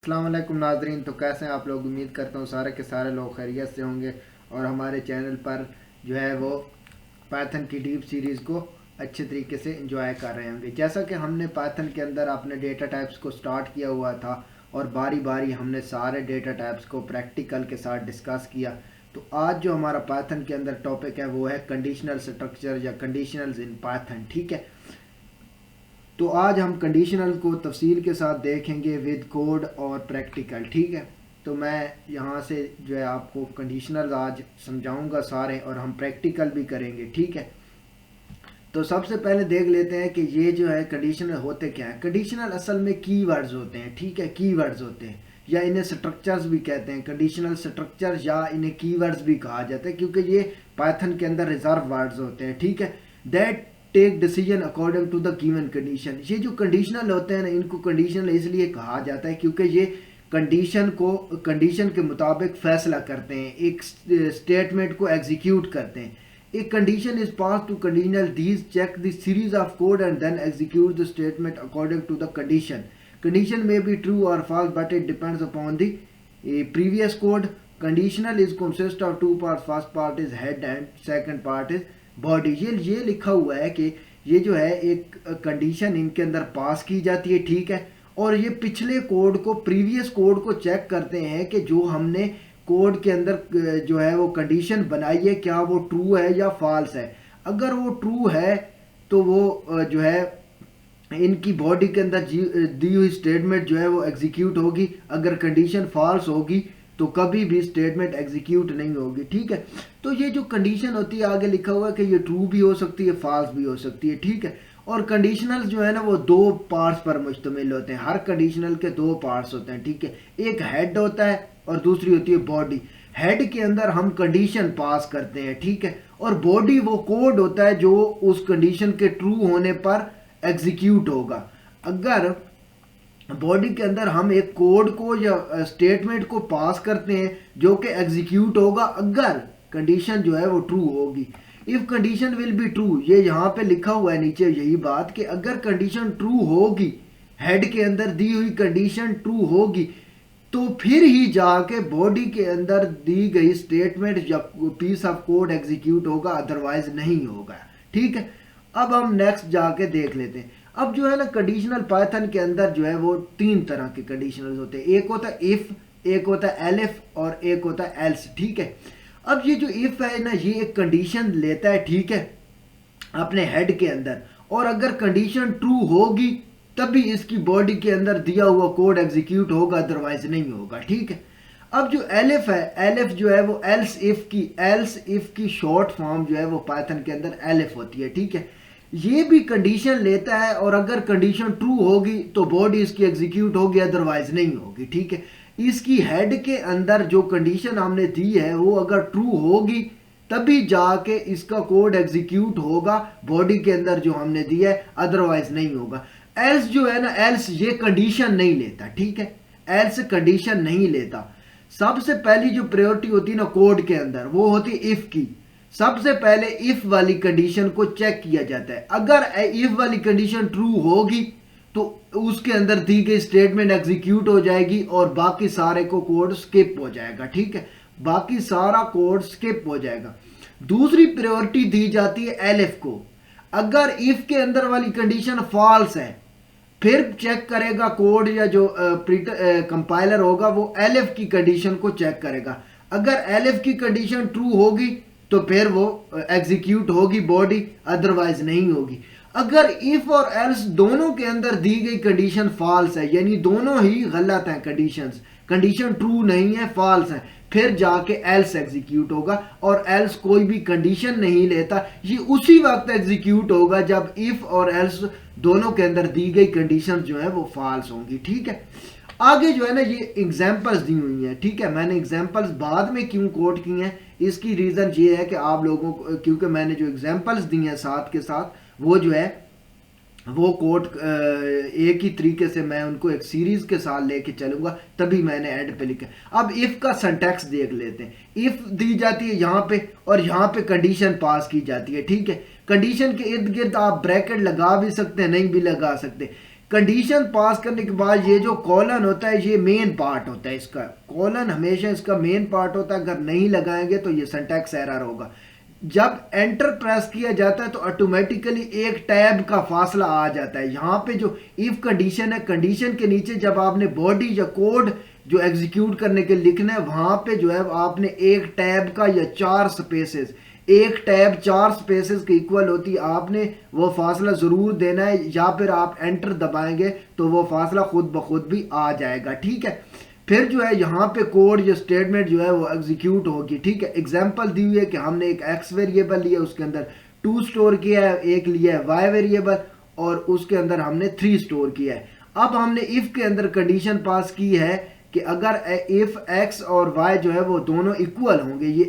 अस्सलाम वालेकुम नाजरीन। तो कैसे हैं आप लोग? उम्मीद करता हूँ सारे के सारे लोग खैरियत से होंगे और हमारे चैनल पर जो है वो पाइथन की डीप सीरीज़ को अच्छे तरीके से इंजॉय कर रहे होंगे। जैसा कि हमने पाइथन के अंदर अपने डेटा टाइप्स को स्टार्ट किया हुआ था और बारी बारी हमने सारे डेटा टाइप्स को प्रैक्टिकल के साथ डिस्कस किया। तो आज जो हमारा पाइथन के अंदर टॉपिक है वो है कंडीशनल स्ट्रक्चर या कंडीशनल्स इन पाइथन। ठीक है, तो आज हम कंडीशनल को तफसील के साथ देखेंगे विद कोड और प्रैक्टिकल। ठीक है, तो मैं यहाँ से जो है आपको कंडीशनल आज समझाऊंगा सारे और हम प्रैक्टिकल भी करेंगे। ठीक है, तो सबसे पहले देख लेते हैं कि ये जो है कंडीशनल होते क्या है। कंडीशनल असल में कीवर्ड्स होते हैं। ठीक है, कीवर्ड्स होते हैं या इन्हें स्ट्रक्चर्स भी कहते हैं। कंडीशनल स्ट्रक्चर या इन्हें कीवर्ड्स भी कहा जाता है क्योंकि ये पाइथन के अंदर रिजर्व वर्ड्स होते हैं। ठीक है, that take decision according to the given condition. ये जो कंडीशनल होते हैं ना, इनको कंडीशनल इसलिए कहा जाता है क्योंकि ये कंडीशन के मुताबिक फैसला करते हैं, एक स्टेटमेंट को एग्जीक्यूट करते हैं। एक condition is pass to conditional these check the series of code and then execute the statement according to the condition. Condition में बी ट्रू और false but it depends upon the previous code. Conditional is consist of two part, first part is head and second part is body. ये लिखा हुआ है कि ये जो है एक कंडीशन इनके अंदर पास की जाती है। ठीक है, और ये पिछले कोड को, प्रीवियस कोड को चेक करते हैं कि जो हमने कोड के अंदर जो है वो कंडीशन बनाई है क्या वो ट्रू है या फॉल्स है। अगर वो ट्रू है तो वो जो है इनकी बॉडी के अंदर दी हुई स्टेटमेंट जो है वो एग्जीक्यूट होगी। अगर कंडीशन फॉल्स होगी तो कभी भी स्टेटमेंट एग्जीक्यूट नहीं होगी। ठीक है, तो ये जो कंडीशन होती है आगे लिखा हुआ है कि ये ट्रू भी हो सकती है, फॉल्स भी हो सकती है। ठीक है, और कंडीशनल जो है ना वो दो पार्ट्स पर मुश्तमिल होते हैं। हर कंडीशनल के दो पार्ट्स होते हैं। ठीक है, एक हेड होता है और दूसरी होती है बॉडी। हेड के अंदर हम कंडीशन पास करते हैं। ठीक है, और बॉडी वो कोड होता है जो उस कंडीशन के ट्रू होने पर एग्जीक्यूट होगा। अगर बॉडी के अंदर हम एक कोड को या स्टेटमेंट को पास करते हैं जो कि एग्जीक्यूट होगा अगर कंडीशन जो है वो ट्रू होगी। If condition will be true, ये यहाँ पे लिखा हुआ है नीचे यही बात कि अगर कंडीशन ट्रू होगी, हेड के अंदर दी हुई कंडीशन ट्रू होगी तो फिर ही जाके बॉडी के अंदर दी गई स्टेटमेंट या पीस ऑफ कोड एग्जीक्यूट होगा, अदरवाइज नहीं होगा। ठीक है, अब हम नेक्स्ट जाके देख लेते हैं। अब जो है ना कंडीशनल पाइथन के अंदर जो है वो तीन तरह के कंडीशनल होते हैं। एक होता है इफ, एक होता है एलिफ और एक होता है एल्स। ठीक है, अब ये जो इफ है ना ये एक कंडीशन लेता है। ठीक है, अपने हेड के अंदर, और अगर कंडीशन ट्रू होगी तभी इसकी बॉडी के अंदर दिया हुआ कोड एग्जीक्यूट होगा, अदरवाइज नहीं होगा। ठीक है, अब जो एलिफ है, एलिफ जो है वो एल्स इफ की शॉर्ट फॉर्म जो है वो पाइथन के अंदर एलिफ होती है। ठीक है, ये भी कंडीशन लेता है और अगर कंडीशन ट्रू होगी तो बॉडी इसकी एग्जीक्यूट होगी, अदरवाइज नहीं होगी। ठीक है, इसकी हेड के अंदर जो कंडीशन हमने दी है वो अगर ट्रू होगी तभी जाके इसका कोड एग्जीक्यूट होगा, बॉडी के अंदर जो हमने दिया है, अदरवाइज नहीं होगा। एल्स जो है ना, एल्स ये कंडीशन नहीं लेता। ठीक है, एल्स कंडीशन नहीं लेता। सबसे पहली जो प्रायोरिटी होती है ना कोड के अंदर वो होती है इफ की। सबसे पहले इफ वाली कंडीशन को चेक किया जाता है। अगर इफ वाली कंडीशन ट्रू होगी तो उसके अंदर दी गई स्टेटमेंट एग्जीक्यूट हो जाएगी और बाकी सारे को कोड स्किप हो जाएगा। ठीक है, बाकी सारा कोड स्किप हो जाएगा। दूसरी प्रायोरिटी दी जाती है एलिफ को। अगर इफ के अंदर वाली कंडीशन फॉल्स है फिर चेक करेगा कोड या जो कंपाइलर होगा वो एलिफ की कंडीशन को चेक करेगा। अगर एलिफ की कंडीशन ट्रू होगी तो फिर वो एग्जीक्यूट होगी बॉडी, अदरवाइज नहीं होगी। अगर इफ और एल्स दोनों के अंदर दी गई कंडीशन फॉल्स है, यानी दोनों ही गलत हैं कंडीशंस, कंडीशन ट्रू नहीं है, फॉल्स है, फिर जाके एल्स एग्जीक्यूट होगा। और एल्स कोई भी कंडीशन नहीं लेता, ये उसी वक्त एग्जीक्यूट होगा जब इफ और एल्स दोनों के अंदर दी गई कंडीशन जो है वो फॉल्स होंगी। ठीक है, आगे जो है ना ये एग्जांपल्स दी हुई हैं। ठीक है, मैंने एग्जांपल्स बाद में क्यों कोट की हैं, इसकी रीज़न ये है कि आप लोगों को, क्योंकि मैंने जो एग्जांपल्स दी हैं साथ के साथ वो जो है वो कोट एक ही तरीके से मैं उनको एक सीरीज के साथ लेके चलूंगा, तभी मैंने एंड पे लिखा। अब इफ का सिंटैक्स देख लेते हैं। इफ दी जाती है यहाँ पे और यहाँ पे कंडीशन पास की जाती है। ठीक है, कंडीशन के इर्द गिर्द आप ब्रैकेट लगा भी सकते हैं, नहीं भी लगा सकते। कंडीशन पास करने के बाद ये जो कॉलन होता है ये मेन पार्ट होता है, इसका कॉलन हमेशा इसका मेन पार्ट होता है। अगर नहीं लगाएंगे तो ये सिंटैक्स एरर होगा। जब एंटर प्रेस किया जाता है तो ऑटोमेटिकली एक टैब का फासला आ जाता है। यहाँ पे जो इफ कंडीशन है, कंडीशन के नीचे जब आपने बॉडी या कोड जो एग्जीक्यूट करने के लिखना है, वहां पे जो है आपने एक टैब का या 4 स्पेसेस, एक टैब 4 स्पेसेस के इक्वल होती है, आपने वो फासला जरूर देना है, या फिर आप एंटर दबाएंगे तो वो फासला खुद ब खुद भी आ जाएगा। ठीक है, फिर जो है यहाँ पे कोड या स्टेटमेंट जो है वो एग्जीक्यूट होगी। ठीक है, एग्जांपल दी हुई है कि हमने एक एक्स वेरिएबल लिया, उसके अंदर 2 स्टोर किया है, एक लिया है वाई वेरिएबल और उसके अंदर हमने 3 स्टोर किया है। अब हमने इफ के अंदर कंडीशन पास की है कि अगर इफ एक्स और वाई जो है वो दोनों इक्वल होंगे, ये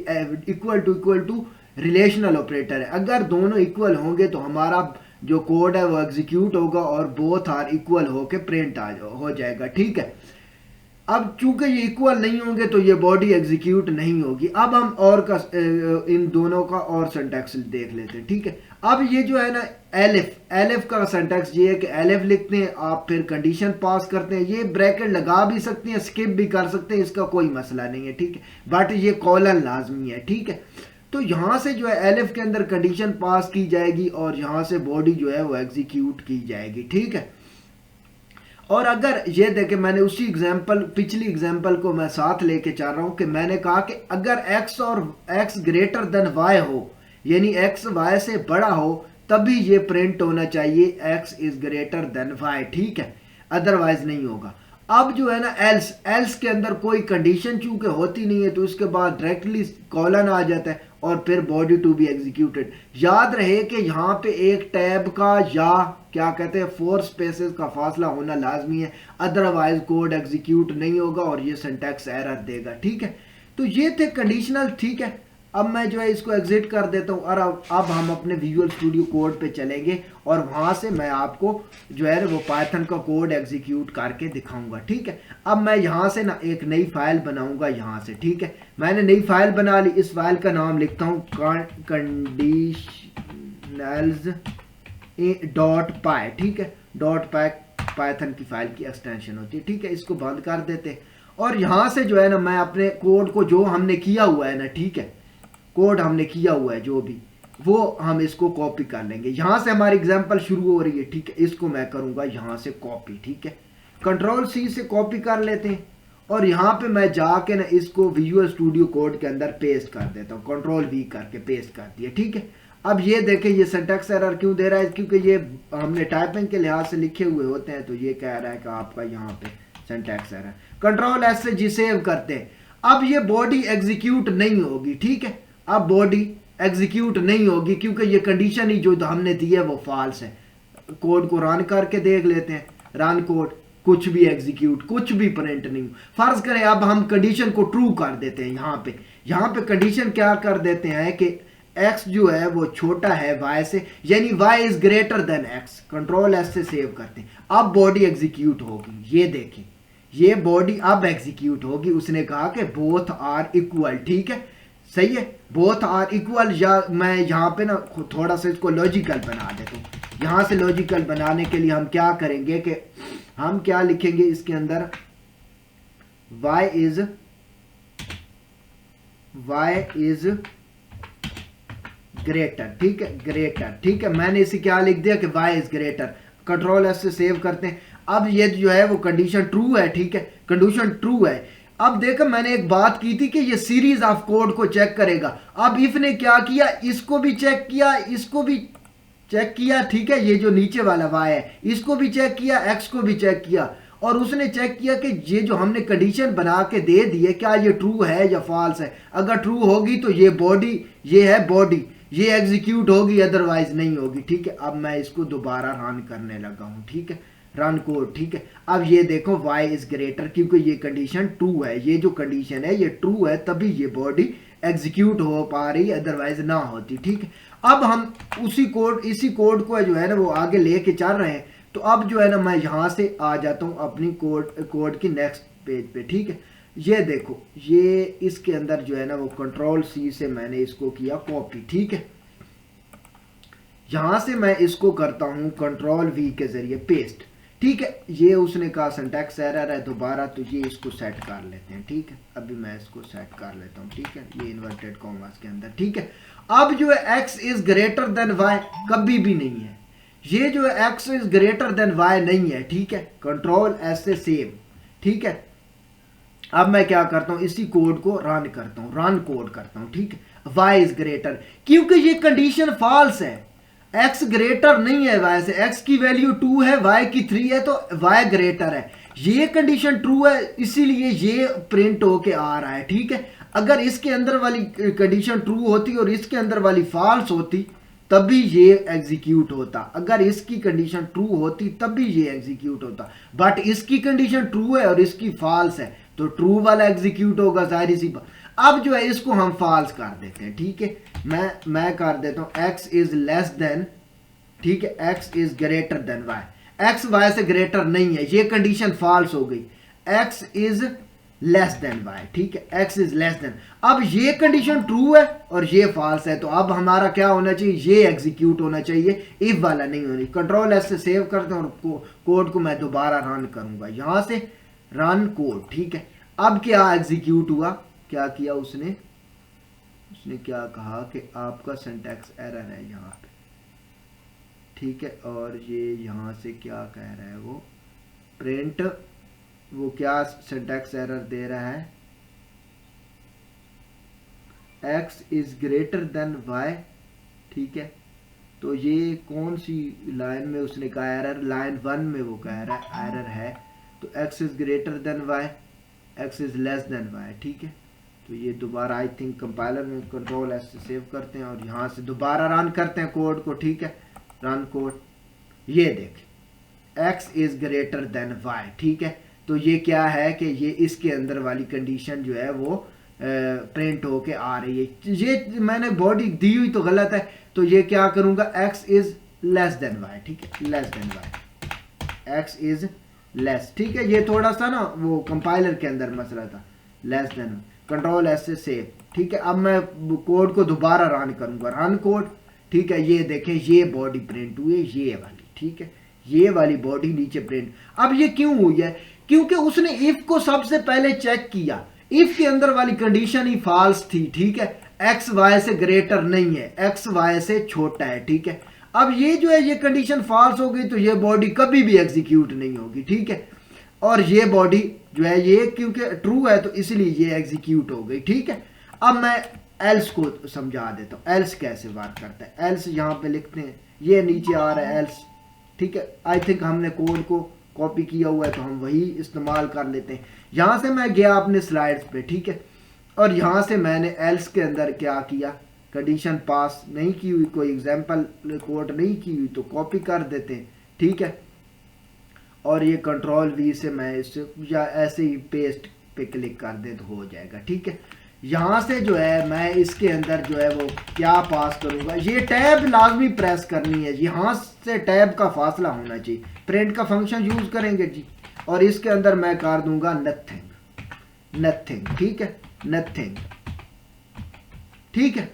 इक्वल टू रिलेशनल ऑपरेटर है, अगर दोनों इक्वल होंगे तो हमारा जो कोड है वो एग्जीक्यूट होगा और बोथ आर इक्वल होके प्रिंट हो जाएगा। ठीक है, अब चूंकि ये इक्वल नहीं होंगे तो ये बॉडी एग्जीक्यूट नहीं होगी। अब हम और का इन दोनों का और सिंटैक्स देख लेते हैं। ठीक है, अब ये जो है ना एलिफ का सिंटैक्स ये है कि एलिफ लिखते हैं, आप फिर कंडीशन पास करते हैं, ये ब्रैकेट लगा भी सकते हैं, स्किप भी कर सकते हैं, इसका कोई मसला नहीं है। ठीक है, बट ये कॉलन लाजमी है। ठीक है, तो यहां से जो है एलिफ के अंदर कंडीशन पास की जाएगी और यहां से बॉडी जो है वो एग्जीक्यूट की जाएगी। ठीक है, और अगर ये देखे, मैंने उसी एग्जांपल पिछली एग्जांपल को मैं साथ लेके चल रहा हूं कि मैंने कहा कि अगर x और x ग्रेटर देन y हो, यानी x y से बड़ा हो, तभी ये प्रिंट होना चाहिए x is greater than y। ठीक है, अदरवाइज नहीं होगा। अब जो है ना एल्स के अंदर कोई कंडीशन चूंकि होती नहीं है तो उसके बाद डायरेक्टली कॉलन आ जाता है और फिर बॉडी टू बी एग्जीक्यूटेड। याद रहे कि यहाँ पे एक टैब का या क्या कहते हैं 4 स्पेसेस का फासला होना लाजमी है, अदरवाइज कोड एग्जीक्यूट नहीं होगा और ये सिंटैक्स एरर देगा। ठीक है, तो ये थे कंडीशनल। ठीक है, अब मैं जो है इसको एग्जिट कर देता हूँ और अब हम अपने विजुअल स्टूडियो कोड पे चलेंगे और वहां से मैं आपको जो है वो पाइथन का कोड एग्जीक्यूट करके दिखाऊंगा। ठीक है, अब मैं यहाँ से ना एक नई फाइल बनाऊंगा यहाँ से। ठीक है, मैंने नई फाइल बना ली, इस फाइल का नाम लिखता हूँ conditionals.py। ठीक है, .py पाइथन की फाइल की एक्सटेंशन होती है। ठीक है, इसको बंद कर देते हैं और यहाँ से जो है ना मैं अपने कोड को जो हमने किया हुआ है ना, ठीक है, कोड हमने किया हुआ है जो भी, वो हम इसको कॉपी कर लेंगे। यहां से हमारी एग्जांपल शुरू हो रही है। ठीक है, इसको मैं करूंगा यहां से कॉपी। ठीक है, कंट्रोल सी से कॉपी कर लेते हैं और यहां पे मैं जाके ना इसको विजुअल स्टूडियो कोड के अंदर पेस्ट कर देता हूं, कंट्रोल वी करके पेस्ट कर दिया। ठीक है, अब ये देखें ये सिंटैक्स एरर क्यों दे रहा है, क्योंकि ये हमने टाइपिंग के लिहाज से लिखे हुए होते हैं, तो ये कह रहा है कि आपका यहाँ पे सिंटैक्स एरर। कंट्रोल एस से जी सेव करते हैं। अब ये बॉडी एग्जीक्यूट नहीं होगी। ठीक है, अब बॉडी एग्जीक्यूट नहीं होगी क्योंकि ये कंडीशन ही जो हमने दी है वो फॉल्स है। कोड को रन करके देख लेते हैं, रन कोड, कुछ भी एग्जीक्यूट, कुछ भी प्रिंट नहीं। फर्ज करें अब हम कंडीशन को ट्रू कर देते हैं। यहाँ पे कंडीशन क्या कर देते हैं कि x जो है वो छोटा है y से, यानी y is greater than x। Control S से सेव करते हैं। अब बॉडी एग्जीक्यूट होगी, ये देखें, ये बॉडी अब एग्जीक्यूट होगी। उसने कहा कि बोथ आर इक्वल। ठीक है, सही है, बोथ आर इक्वल। या मैं यहाँ पे ना थोड़ा सा इसको लॉजिकल बना देता हूँ। यहाँ से लॉजिकल बनाने के लिए हम क्या करेंगे कि हम क्या लिखेंगे इसके अंदर, y इज ग्रेटर। ठीक है, ग्रेटर। ठीक है, मैंने इसे क्या लिख दिया कि y is greater. Control S से सेव करते हैं। अब ये जो है वो कंडीशन ट्रू है। ठीक है, कंडीशन ट्रू है। अब देखो मैंने एक बात की थी कि ये सीरीज ऑफ कोड को चेक करेगा। अब इफ ने क्या किया, इसको भी चेक किया, इसको भी चेक किया। ठीक है, ये जो नीचे वाला y है इसको भी चेक किया, x को भी चेक किया और उसने चेक किया कि ये जो हमने कंडीशन बना के दे दी है क्या ये ट्रू है या फॉल्स है। अगर ट्रू होगी तो ये बॉडी, ये है बॉडी, ये एग्जीक्यूट होगी, अदरवाइज नहीं होगी। ठीक है, अब मैं इसको दोबारा रन करने लगा हूं। ठीक है, रन कोड। ठीक है, अब ये देखो y इज ग्रेटर, क्योंकि ये कंडीशन ट्रू है। ये जो कंडीशन है ये ट्रू है, तभी ये बॉडी एग्जीक्यूट हो पा रही, अदरवाइज ना होती। ठीक है, अब हम इसी कोड को जो है ना वो आगे लेके चल रहे हैं। तो अब जो है ना मैं यहां से आ जाता हूं अपनी कोड की नेक्स्ट पेज पे। ठीक है, ये देखो, ये इसके अंदर जो है ना वो कंट्रोल सी से मैंने इसको किया कॉपी। ठीक है, यहां से मैं इसको करता हूं कंट्रोल वी के जरिए पेस्ट। ठीक है। ये उसने कहा सिंटैक्स एरर है दोबारा, तो ये इसको सेट कर लेते हैं। ठीक है, अभी मैं इसको सेट कर लेता हूँ। ठीक है, ये इन्वर्टेड कॉमास के अंदर। ठीक है, अब जो है x is greater than y कभी भी नहीं है, ये जो है x is greater than y नहीं है। ठीक है, कंट्रोल एस से सेव। ठीक है, अब मैं क्या करता हूं, इसी कोड को रन करता हूं, रन कोड करता हूं। ठीक है, y इज ग्रेटर, क्योंकि ये कंडीशन फॉल्स है, x ग्रेटर नहीं है y से, x की वैल्यू 2 है, y की 3 है, तो y ग्रेटर है। ये कंडीशन ट्रू है, इसीलिए ये प्रिंट होके आ रहा है। ठीक है, अगर इसके अंदर वाली कंडीशन ट्रू होती और इसके अंदर वाली फॉल्स होती तभी ये एग्जीक्यूट होता, अगर इसकी कंडीशन ट्रू होती तभी ये एग्जीक्यूट होता, बट इसकी कंडीशन ट्रू है और इसकी फॉल्स है, तो ट्रू वाला एग्जीक्यूट होगा, जाहिर सी बात। अब जो है इसको हम फॉल्स कर देते हैं। ठीक है, मैं कर देता हूं x इज लेस देन, ठीक है, x is greater than y, x y से ग्रेटर नहीं है, ये कंडीशन फॉल्स हो गई, x is less than y। ठीक है, x इज लेस देन, अब ये कंडीशन ट्रू है और ये फॉल्स है, तो अब हमारा क्या होना चाहिए, ये एग्जीक्यूट होना चाहिए, इफ वाला नहीं होनी। कंट्रोल एस से सेव करते हैं और कोड को मैं दोबारा रन करूंगा, यहां से रन कोड। ठीक है, अब क्या एग्जीक्यूट हुआ, क्या किया उसने क्या कहा कि आपका सिंटैक्स एरर है यहाँ पे। ठीक है, और ये यहाँ से क्या कह रहा है, वो प्रिंट, वो क्या सिंटैक्स एरर दे रहा है, x is greater than y। ठीक है, तो ये कौन सी लाइन में उसने कहा एरर, लाइन 1 में वो कह रहा है एरर है, तो x is greater than y, x is less than y। ठीक है, तो ये दोबारा आई थिंक कंपाइलर में कंट्रोल एस से सेव करते हैं और यहाँ से दोबारा रन करते हैं कोड को। ठीक है, रन कोड, ये देखें x is greater than y। ठीक है, तो ये क्या है कि ये इसके अंदर वाली कंडीशन जो है वो प्रिंट होके आ रही है। ये मैंने बॉडी दी हुई तो गलत है, तो ये क्या करूंगा, x is less than y। ठीक है, less than y, x is less. ठीक है, ये थोड़ा सा ना वो कंपाइलर के अंदर मसला था, लेस देन, कंट्रोल एस से सेव। ठीक है, अब मैं कोड को दोबारा रन करूंगा, रन कोड। ठीक है, ये देखें ये बॉडी प्रिंट हुई है, ये वाली। ठीक है, ये वाली बॉडी नीचे प्रिंट। अब ये क्यों हुई है, क्योंकि उसने इफ को सबसे पहले चेक किया, इफ के अंदर वाली कंडीशन ही फॉल्स थी। ठीक है, एक्स वाई से ग्रेटर नहीं है, एक्स वाई से छोटा है। ठीक है, अब ये जो है ये कंडीशन फॉल्स हो गई, तो ये बॉडी कभी भी एग्जीक्यूट नहीं होगी। ठीक है, और ये बॉडी जो है ये क्योंकि ट्रू है तो इसलिए ये एग्जीक्यूट हो गई। ठीक है, अब मैं एल्स को समझा देता हूँ, एल्स कैसे वर्क करता है। एल्स यहाँ पे लिखते हैं, ये नीचे आ रहा है एल्स। ठीक है, आई थिंक हमने कोड को कॉपी किया हुआ है तो हम वही इस्तेमाल कर लेते हैं। यहाँ से मैं गया अपने स्लाइड्स पे। ठीक है, और यहाँ से मैंने एल्स के अंदर क्या किया, कंडीशन पास नहीं की हुई, कोई एग्जाम्पल कोड नहीं की हुई, तो कॉपी कर देते हैं। ठीक है, और ये कंट्रोल वी से मैं इसे या ऐसे ही पेस्ट पे क्लिक कर दे तो हो जाएगा। ठीक है, यहाँ से जो है मैं इसके अंदर जो है वो क्या पास करूँगा, ये टैब लाजमी प्रेस करनी है, यहाँ से टैब का फासला होना चाहिए, प्रिंट का फंक्शन यूज करेंगे जी, और इसके अंदर मैं कर दूंगा नथिंग, नथिंग। ठीक है, नथिंग। ठीक है,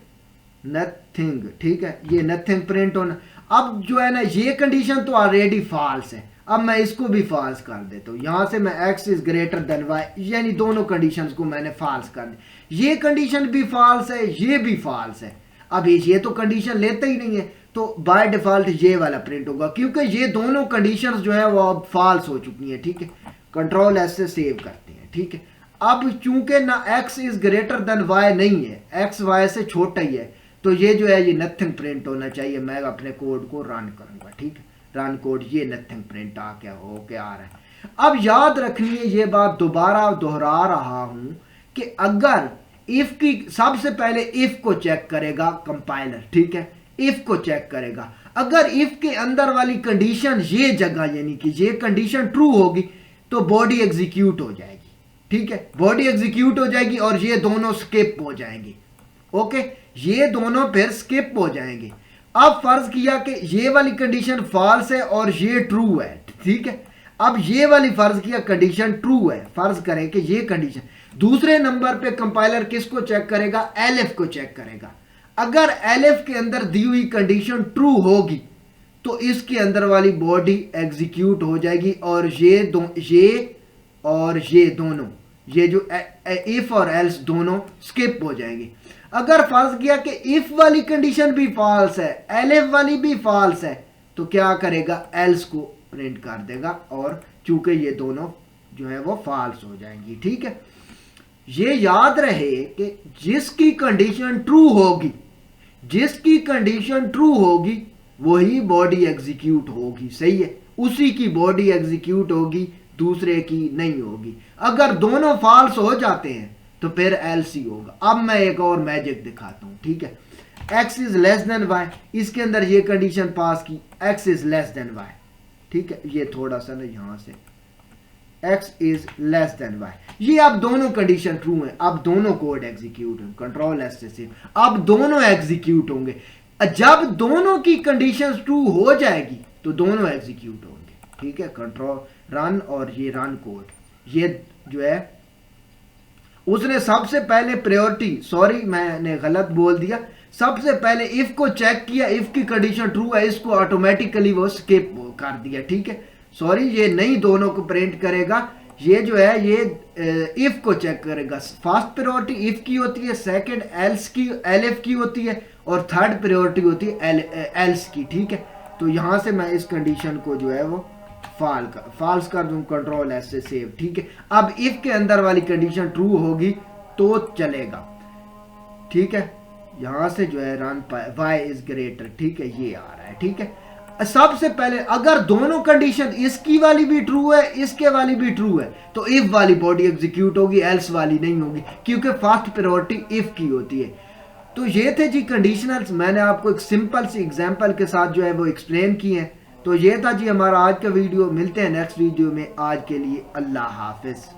नथिंग। ठीक है, ये नथिंग प्रिंट होना। अब जो है ना ये कंडीशन तो ऑलरेडी फॉल्स है, अब मैं इसको भी फॉल्स कर देता हूँ। यहां से मैं x is greater than y, यानी दोनों कंडीशंस को मैंने फॉल्स कर दिया, ये कंडीशन भी फॉल्स है, ये भी फॉल्स है। अब ये तो कंडीशन लेता ही नहीं है, तो बाय डिफॉल्ट ये वाला प्रिंट होगा, क्योंकि ये दोनों कंडीशंस जो है वो अब फॉल्स हो चुकी हैं। ठीक है, कंट्रोल एस से सेव करते हैं। ठीक है, अब चूंकि ना x is greater than y नहीं है, x y से छोटा ही है, तो ये जो है ये नथिंग प्रिंट होना चाहिए। मैं अपने कोड को रन करूंगा। ठीक है, रन कोड, ये नथिंग प्रिंट आ क्या हो के आ रहा है। अब याद रखनी है, ये बात दोबारा दोहरा रहा हूं कि अगर इफ की सबसे पहले इफ को चेक करेगा कंपाइलर। ठीक है, इफ को चेक करेगा, अगर इफ के अंदर वाली कंडीशन ये जगह यानी कि ये कंडीशन ट्रू होगी तो बॉडी एग्जीक्यूट हो जाएगी। ठीक है, बॉडी एग्जीक्यूट हो जाएगी और ये दोनों स्किप हो जाएंगे। ओके, ये दोनों फिर स्किप हो जाएंगे। अब फर्ज किया कि ये वाली कंडीशन फॉल्स है और ये ट्रू है। ठीक है, अब ये वाली फर्ज किया कंडीशन ट्रू है, फर्ज करें कि ये कंडीशन, दूसरे नंबर पे कंपाइलर किसको चेक करेगा, एलिफ को चेक करेगा। अगर एलिफ के अंदर दी हुई कंडीशन ट्रू होगी तो इसके अंदर वाली बॉडी एग्जीक्यूट हो जाएगी और ये दोनों, ये जो इफ और एल्स दोनों स्किप हो जाएंगे। अगर फंस गया कि इफ वाली कंडीशन भी फॉल्स है, एलिफ वाली भी फॉल्स है, तो क्या करेगा, एल्स को प्रिंट कर देगा, और चूंकि ये दोनों जो है वो फॉल्स हो जाएंगी। ठीक है, ये याद रहे कि जिसकी कंडीशन ट्रू होगी, जिसकी कंडीशन ट्रू होगी वही बॉडी एग्जीक्यूट होगी। सही है, उसी की बॉडी एग्जीक्यूट होगी, दूसरे की नहीं होगी। अगर दोनों फॉल्स हो जाते हैं तो फिर एल्स ही होगा। अब मैं एक और मैजिक दिखाता हूं। ठीक है, x is less than y, इसके अंदर ये कंडीशन पास की x is less than y। ठीक है, ये थोड़ा सा ना यहां से x is less than y, ये अब दोनों कंडीशन ट्रू है, अब दोनों कोड एग्जीक्यूट होंगे। कंट्रोल एस से सेव, अब दोनों एग्जीक्यूट होंगे। जब दोनों की कंडीशन ट्रू हो जाएगी तो दोनों एग्जीक्यूट होंगे। ठीक है, कंट्रोल रन, और ये रन कोड, ये जो है उसने सबसे पहले प्रायोरिटी, सॉरी मैंने गलत बोल दिया, सबसे पहले इफ को चेक किया, इफ की कंडीशन ट्रू है, इसको ऑटोमेटिकली वो स्किप कर दिया। ठीक है, सॉरी, ये नहीं दोनों को प्रिंट करेगा, ये जो है ये इफ को चेक करेगा। फर्स्ट प्रायोरिटी इफ की होती है, सेकंड एल्स की, एलिफ की होती है, और थर्ड प्रायोरिटी होती है एल्स की। ठीक है, तो यहां से मैं इस कंडीशन को जो है वो फॉल्स कर दूं, कंट्रोल एस से सेव। ठीक है, अब इफ के अंदर वाली कंडीशन ट्रू होगी तो चलेगा। ठीक है, यहां से जो है रन y इज ग्रेटर। ठीक है, ये आ रहा है। ठीक है, सबसे पहले अगर दोनों कंडीशन, इसकी वाली भी ट्रू है, इसके वाली भी ट्रू है, तो इफ वाली बॉडी एग्जीक्यूट होगी, एल्स वाली नहीं होगी, क्योंकि फर्स्ट प्रायोरिटी इफ की होती है। तो ये थे जी कंडीशनल्स, मैंने आपको एक सिंपल सी एग्जांपल के साथ जो है वो एक्सप्लेन किए हैं। तो ये था जी हमारा आज का वीडियो, मिलते हैं नेक्स्ट वीडियो में। आज के लिए अल्लाह हाफिज।